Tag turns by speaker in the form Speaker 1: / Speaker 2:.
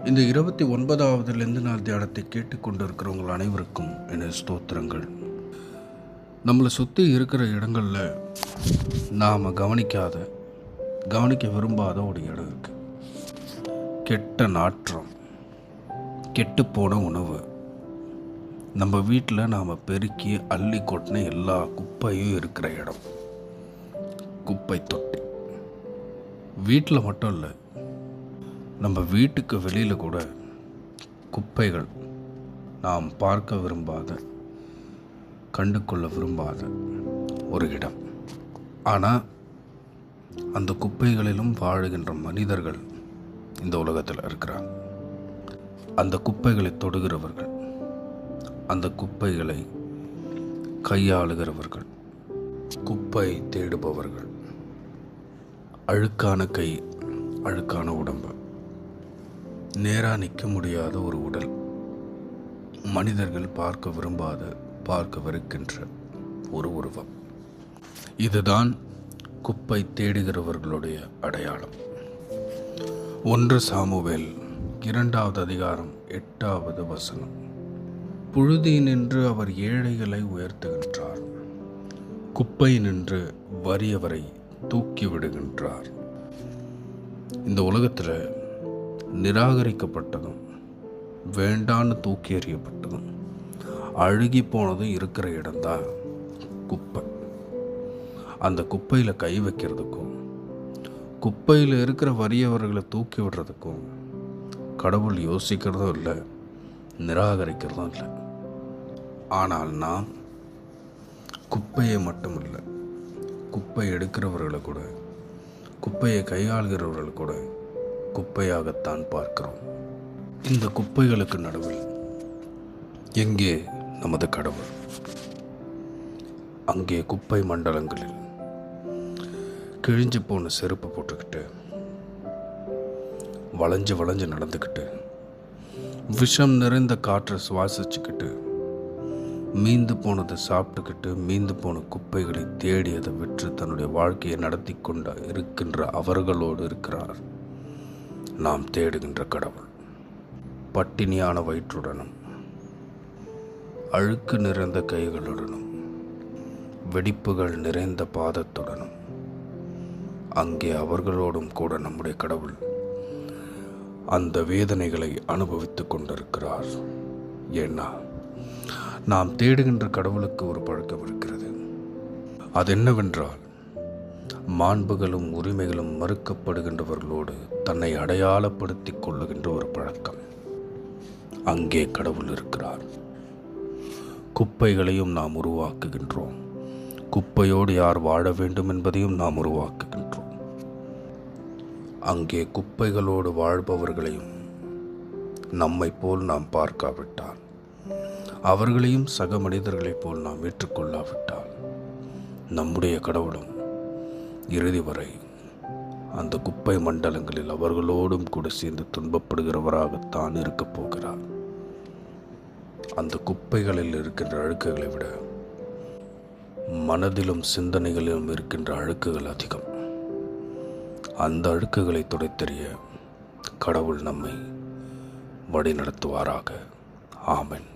Speaker 1: இந்த 29வது நாள் தியானத்தை கேட்டுக்கொண்டிருக்கிறவங்கள் அனைவருக்கும் என ஸ்தோத்திரங்கள். நம்மளை சுற்றி இருக்கிற இடங்களில் நாம் கவனிக்க விரும்பாத ஒரு இடம் இருக்குது. கெட்ட நாற்றம், கெட்டுப்போன உணவு, நம்ம வீட்டில் நாம் பெருக்கி அள்ளி கொட்டின எல்லா குப்பையும் இருக்கிற இடம் குப்பை தொட்டி. வீட்டில் மட்டும் இல்லை, நம்ம வீட்டுக்கு வெளியில் கூட குப்பைகள் நாம் பார்க்க விரும்பாத, கண்டு கொள்ள விரும்பாத ஒரு இடம். ஆனால் அந்த குப்பைகளிலும் வாழுகின்ற மனிதர்கள் இந்த உலகத்தில் இருக்கிறாங்க. அந்த குப்பைகளை தொடுகிறவர்கள், அந்த குப்பைகளை கையாளுகிறவர்கள், குப்பை தேடுபவர்கள், அழுக்கான கை, அழுக்கான உடம்பு, நேராக நிற்க முடியாத ஒரு உடல், மனிதர்கள் பார்க்க விரும்பாத, பார்க்க வெறுக்கின்ற ஒரு உருவம். இதுதான் குப்பை தேடுகிறவர்களுடைய அடையாளம். 1 சாமுவேல் 2வது அதிகாரம் 8வது வசனம். புழுதி நின்று அவர் ஏழைகளை உயர்த்துகின்றார், குப்பை நின்று வறியவரை தூக்கி விடுகின்றார். இந்த உலகத்தில் நிராகரிக்கப்பட்டதும், வேண்டான்னு தூக்கி எறியப்பட்டதும், அழுகி போனதும் இருக்கிற இடம்தான் குப்பை. அந்த குப்பையில் கை வைக்கிறதுக்கும், குப்பையில் இருக்கிற வறியவர்களை தூக்கி விடுறதுக்கும் கடவுள் யோசிக்கிறதும் இல்லை, நிராகரிக்கிறதும் இல்லை. ஆனால் நாம் குப்பையை மட்டும் இல்லை, குப்பை எடுக்கிறவர்களை கூட, குப்பையை கையாளுகிறவர்களை கூட குப்பையாகத்தான் பார்க்கிறோம். இந்த குப்பைகளுக்கு நடுவில் எங்கே நமது கடவுள்? அங்கே குப்பை மண்டலங்களில் கிழிஞ்சு போன செருப்பு போட்டுக்கிட்டு, வளைஞ்சு நடந்துக்கிட்டு, விஷம் நிறைந்த காற்றை சுவாசிச்சுக்கிட்டு, மீந்து போனதை சாப்பிட்டுக்கிட்டு, மீந்து போன குப்பைகளை தேடி அதை விற்று தன்னுடைய வாழ்க்கையை நடத்தி கொண்டு இருக்கின்ற அவர்களோடு இருக்கிறார் நாம் தேடுகின்ற கடவுள். பட்டினியான வயிற்றுடனும், அழுக்கு நிறைந்த கைகளுடனும், வெடிப்புகள் நிறைந்த பாதத்துடனும் அங்கே அவர்களோடும் கூட நம்முடைய கடவுள் அந்த வேதனைகளை அனுபவித்துக் கொண்டிருக்கிறார். ஏன்னா நாம் தேடுகின்ற கடவுளுக்கு ஒரு பழக்கம் இருக்கிறது. அது என்னவென்றால், மாண்புகளும் உரிமைகளும் மறுக்கப்படுகின்றவர்களோடு தன்னை அடையாளப்படுத்திக் கொள்ளுகின்ற ஒரு பழக்கம். அங்கே கடவுள் இருக்கிறார். குப்பைகளையும் நாம் உருவாக்குகின்றோம். குப்பையோடு யார் வாழ வேண்டும் என்பதையும் நாம் உருவாக்குகின்றோம். அங்கே குப்பைகளோடு வாழ்பவர்களையும் நம்மை போல் நாம் பார்க்காவிட்டால், அவர்களையும் சக மனிதர்களைப் போல் நாம் ஏற்றுக்கொள்ளாவிட்டால், நம்முடைய கடவுளும் இறுதி வரை அந்த குப்பை மண்டலங்களில் அவர்களோடும் கூட சேர்ந்து துன்பப்படுகிறவராகத்தான் இருக்கப் போகிறார். அந்த குப்பைகளில் இருக்கின்ற அழுக்குகளை விட மனதிலும் சிந்தனைகளிலும் இருக்கின்ற அழுக்குகள் அதிகம். அந்த அழுக்குகளை துடைத்தெறிய கடவுள் நம்மை வழி நடத்துவாராக. ஆமென்.